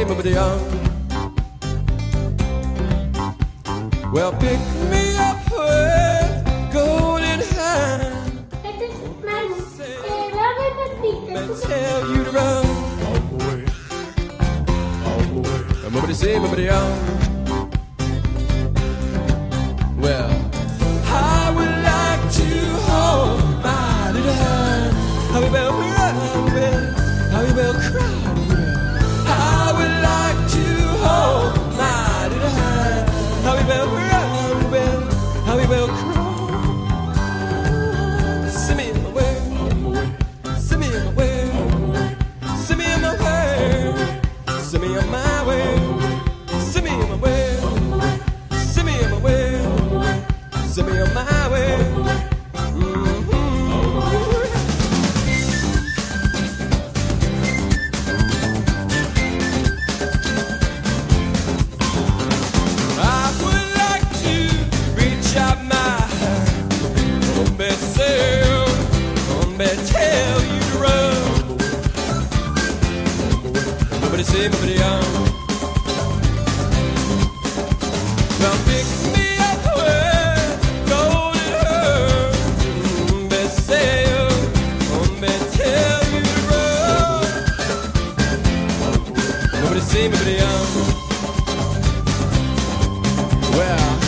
same of the young. Well, pick me up with golden hand. Tell you to run. I'm over the same of the young. Well, I would like to hold my little hand. How we will cry, how we will cry. I would like to hold my little hand. How we will cry, how we will cry. Send me in my way, send me in my way, send me in my way, send me on my way, send me in my way, send me in my way, send me on my way. Tell you to run, nobody say nobody young. Well, pick me up with golden hair. Say, tell you to run, nobody say nobody young. Well.